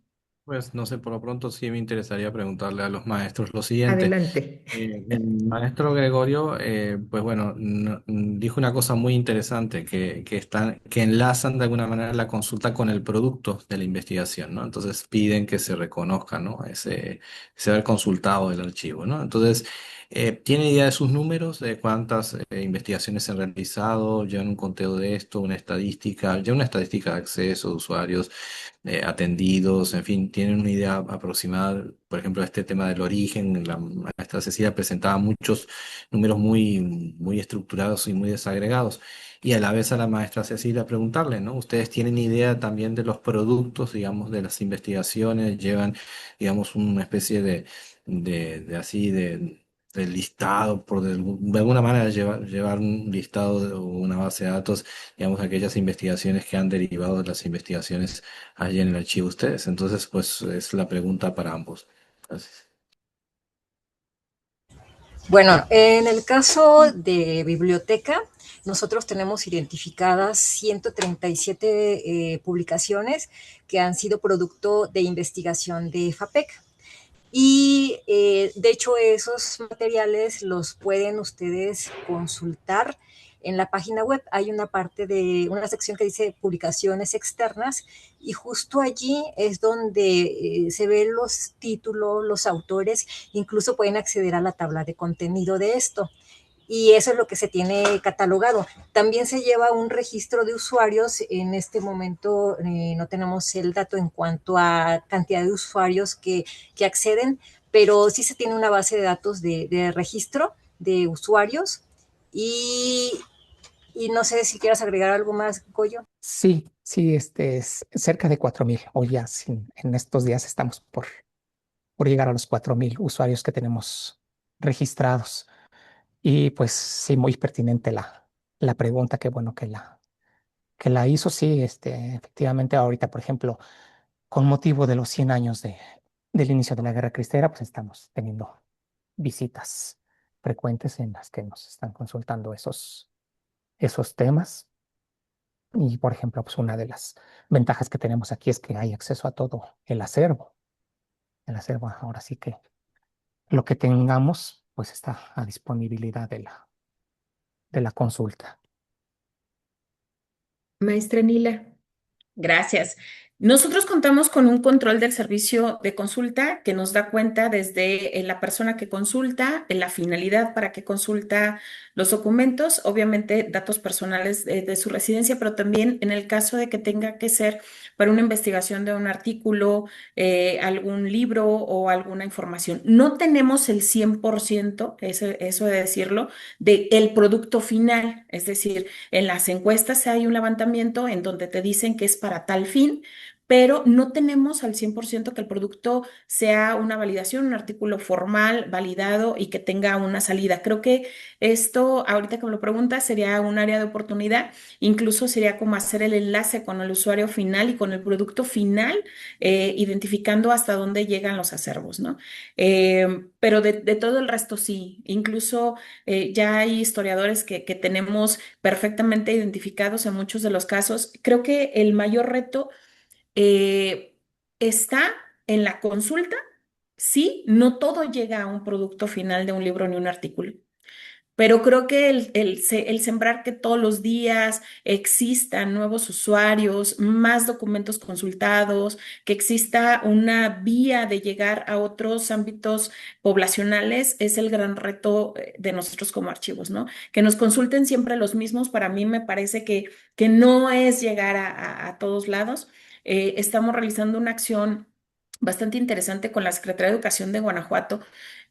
Pues no sé, por lo pronto sí me interesaría preguntarle a los maestros lo siguiente. Adelante. El maestro Gregorio, pues bueno, dijo una cosa muy interesante, que enlazan de alguna manera la consulta con el producto de la investigación, ¿no? Entonces piden que se reconozca, ¿no? Ese haber consultado el archivo, ¿no? Entonces, ¿tiene idea de sus números, de cuántas investigaciones se han realizado? ¿Llevan un conteo de esto, una estadística? ¿Ya una estadística de acceso de usuarios? Atendidos, en fin, tienen una idea aproximada, por ejemplo, de este tema del origen. La maestra Cecilia presentaba muchos números muy estructurados y muy desagregados. Y a la vez a la maestra Cecilia preguntarle, ¿no? ¿Ustedes tienen idea también de los productos, digamos, de las investigaciones? ¿Llevan, digamos, una especie de así, de listado, de alguna manera llevar un listado o una base de datos, digamos, aquellas investigaciones que han derivado de las investigaciones allí en el archivo ustedes? Entonces, pues es la pregunta para ambos. Gracias. Bueno, en el caso de biblioteca, nosotros tenemos identificadas 137 publicaciones que han sido producto de investigación de FAPEC. Y de hecho esos materiales los pueden ustedes consultar En la página web hay una parte de una sección que dice publicaciones externas y justo allí es donde se ven los títulos, los autores, incluso pueden acceder a la tabla de contenido de esto y eso es lo que se tiene catalogado. También se lleva un registro de usuarios. En este momento no tenemos el dato en cuanto a cantidad de usuarios que acceden, pero sí se tiene una base de datos de registro de usuarios y no sé si quieras agregar algo más, Goyo. Sí, sí, es cerca de 4,000. Hoy ya en estos días estamos por llegar a los 4,000 usuarios que tenemos registrados. Y pues sí, muy pertinente la pregunta, qué bueno que la hizo. Sí, efectivamente, ahorita, por ejemplo, con motivo de los 100 años del inicio de la Guerra Cristera, pues estamos teniendo visitas frecuentes en las que nos están consultando esos temas. Y, por ejemplo, pues una de las ventajas que tenemos aquí es que hay acceso a todo el acervo. El acervo, ahora sí que lo que tengamos, pues está a disponibilidad de la consulta. Maestra Nila. Gracias. Nosotros contamos con un control del servicio de consulta que nos da cuenta desde la persona que consulta, en la finalidad para que consulta los documentos, obviamente datos personales de su residencia, pero también en el caso de que tenga que ser para una investigación de un artículo, algún libro o alguna información. No tenemos el 100%, eso de decirlo, del producto final, es decir, en las encuestas hay un levantamiento en donde te dicen que es para tal fin, pero no tenemos al 100% que el producto sea una validación, un artículo formal, validado y que tenga una salida. Creo que esto, ahorita que me lo preguntas, sería un área de oportunidad. Incluso sería como hacer el enlace con el usuario final y con el producto final, identificando hasta dónde llegan los acervos, ¿no? Pero de todo el resto sí. Incluso ya hay historiadores que tenemos perfectamente identificados en muchos de los casos. Creo que el mayor reto está en la consulta. Sí, no todo llega a un producto final de un libro ni un artículo. Pero creo que el sembrar que todos los días existan nuevos usuarios, más documentos consultados, que exista una vía de llegar a otros ámbitos poblacionales, es el gran reto de nosotros como archivos, ¿no? Que nos consulten siempre los mismos, para mí me parece que no es llegar a todos lados. Estamos realizando una acción bastante interesante con la Secretaría de Educación de Guanajuato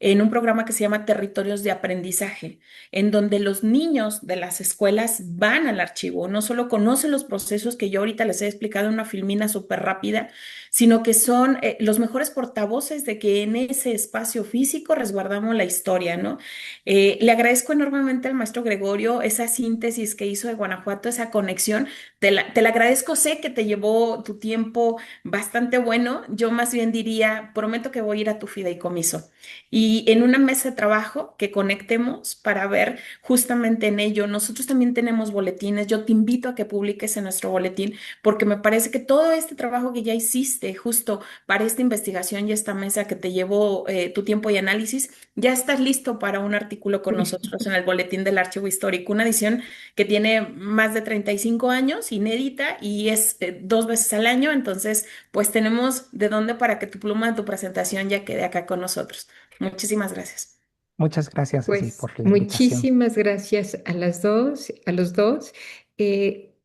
en un programa que se llama Territorios de Aprendizaje, en donde los niños de las escuelas van al archivo, no solo conocen los procesos que yo ahorita les he explicado en una filmina súper rápida, sino que son los mejores portavoces de que en ese espacio físico resguardamos la historia, ¿no? Le agradezco enormemente al maestro Gregorio esa síntesis que hizo de Guanajuato, esa conexión. Te la agradezco, sé que te llevó tu tiempo bastante bueno. Yo más bien diría, prometo que voy a ir a tu fideicomiso y en una mesa de trabajo que conectemos para ver justamente en ello. Nosotros también tenemos boletines. Yo te invito a que publiques en nuestro boletín porque me parece que todo este trabajo que ya hiciste justo para esta investigación y esta mesa que te llevó tu tiempo y análisis, ya estás listo para un artículo con nosotros en el boletín del Archivo Histórico, una edición que tiene más de 35 años, inédita y es 2 veces al año. Entonces, pues tenemos de dónde para que tu pluma de tu presentación ya quede acá con nosotros. Muchísimas gracias. Muchas gracias, Ceci, Pues por la invitación. muchísimas gracias a las dos, a los dos.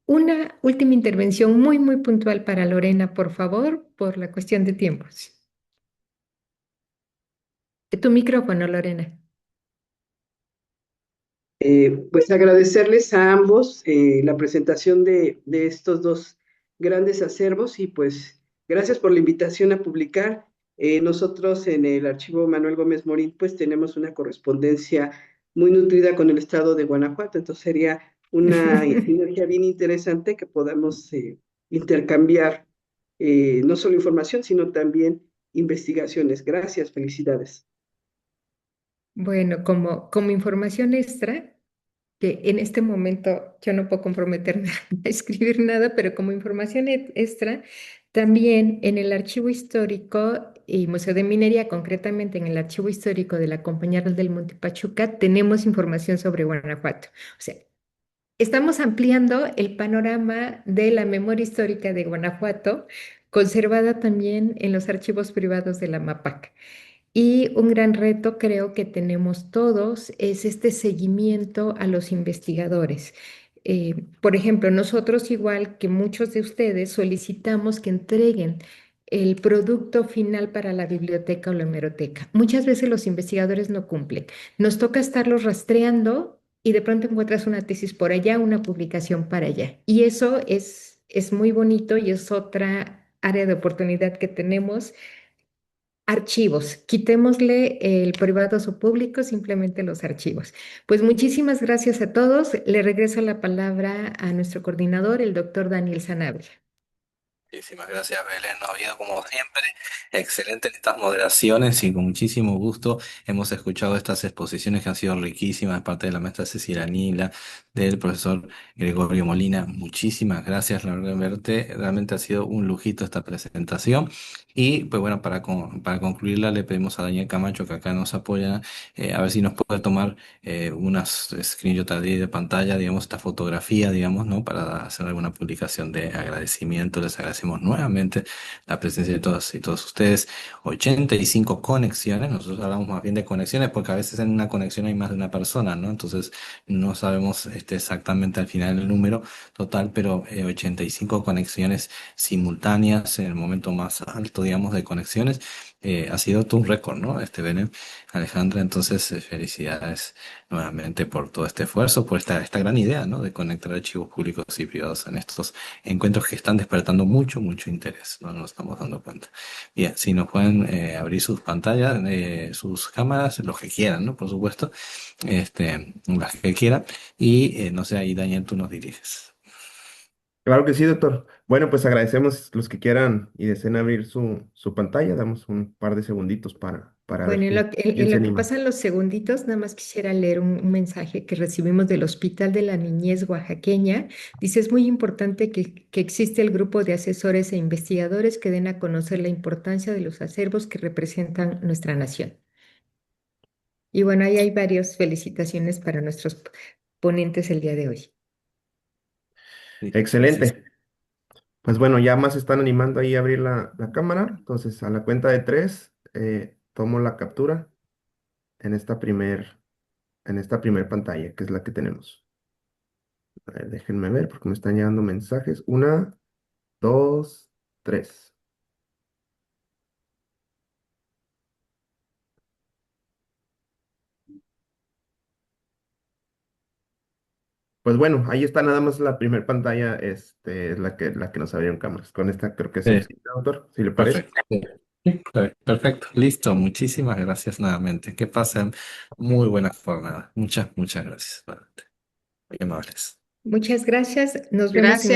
Una última intervención muy, muy puntual para Lorena, por favor, por la cuestión de tiempos. Tu micrófono, Lorena. Pues agradecerles a ambos la presentación de estos dos grandes acervos y pues gracias por la invitación a publicar. Nosotros en el archivo Manuel Gómez Morín pues tenemos una correspondencia muy nutrida con el estado de Guanajuato, entonces sería una sinergia bien interesante que podamos intercambiar no solo información, sino también investigaciones. Gracias, felicidades. Bueno, como información extra, que en este momento yo no puedo comprometerme a escribir nada, pero como información extra, también en el archivo histórico y Museo de Minería, concretamente en el archivo histórico de la Compañía Real del Monte Pachuca, tenemos información sobre Guanajuato. O sea, estamos ampliando el panorama de la memoria histórica de Guanajuato, conservada también en los archivos privados de la MAPAC. Y un gran reto creo que tenemos todos es este seguimiento a los investigadores. Por ejemplo, nosotros, igual que muchos de ustedes, solicitamos que entreguen el producto final para la biblioteca o la hemeroteca. Muchas veces los investigadores no cumplen. Nos toca estarlos rastreando y de pronto encuentras una tesis por allá, una publicación para allá. Y eso es muy bonito y es otra área de oportunidad que tenemos. Archivos, quitémosle el privados o públicos, simplemente los archivos. Pues muchísimas gracias a todos. Le regreso la palabra a nuestro coordinador, el doctor Daniel Sanabria. Muchísimas gracias, Belén. No ha habido, como siempre, excelentes estas moderaciones y con muchísimo gusto hemos escuchado estas exposiciones que han sido riquísimas de parte de la maestra Cecilia Nila, del profesor Gregorio Molina. Muchísimas gracias, la verdad, verte. Realmente ha sido un lujito esta presentación. Y pues bueno, para concluirla, le pedimos a Daniel Camacho, que acá nos apoya, a ver si nos puede tomar unas screenshot ahí de pantalla, digamos, esta fotografía, digamos, ¿no? Para hacer alguna publicación de agradecimiento. Les agradecemos nuevamente la presencia de todos y todos ustedes. 85 conexiones, nosotros hablamos más bien de conexiones porque a veces en una conexión hay más de una persona, ¿no? Entonces no sabemos exactamente al final el número total, pero 85 conexiones simultáneas en el momento más alto, digamos, de conexiones. Ha sido todo un récord, ¿no? Belén, Alejandra, entonces felicidades nuevamente por todo este esfuerzo, por esta gran idea, ¿no? De conectar archivos públicos y privados en estos encuentros que están despertando mucho, mucho interés, no nos estamos dando cuenta. Bien, si nos pueden abrir sus pantallas, sus cámaras, los que quieran, ¿no? Por supuesto, las que quieran, y no sé, ahí Daniel, tú nos diriges. Claro que sí, doctor. Bueno, pues agradecemos los que quieran y deseen abrir su pantalla. Damos un par de segunditos para ver Bueno, quién en se lo que anima. pasan los segunditos, nada más quisiera leer un mensaje que recibimos del Hospital de la Niñez Oaxaqueña. Dice, es muy importante que existe el grupo de asesores e investigadores que den a conocer la importancia de los acervos que representan nuestra nación. Y bueno, ahí hay varias felicitaciones para nuestros ponentes el día de hoy. Sí, así es. Excelente. Pues bueno, ya más están animando ahí a abrir la cámara. Entonces, a la cuenta de tres, tomo la captura en esta primer pantalla, que es la que tenemos. A ver, déjenme ver porque me están llegando mensajes. Una, dos, tres. Pues bueno, ahí está nada más la primera pantalla, es la que nos abrieron cámaras. Con esta creo que es Sí, suficiente, doctor, si le parece. perfecto. Sí, perfecto, listo. Muchísimas gracias nuevamente. Que pasen muy buenas jornadas. Muchas, muchas gracias. Nuevamente. Muy amables. Muchas gracias. Nos vemos en Gracias.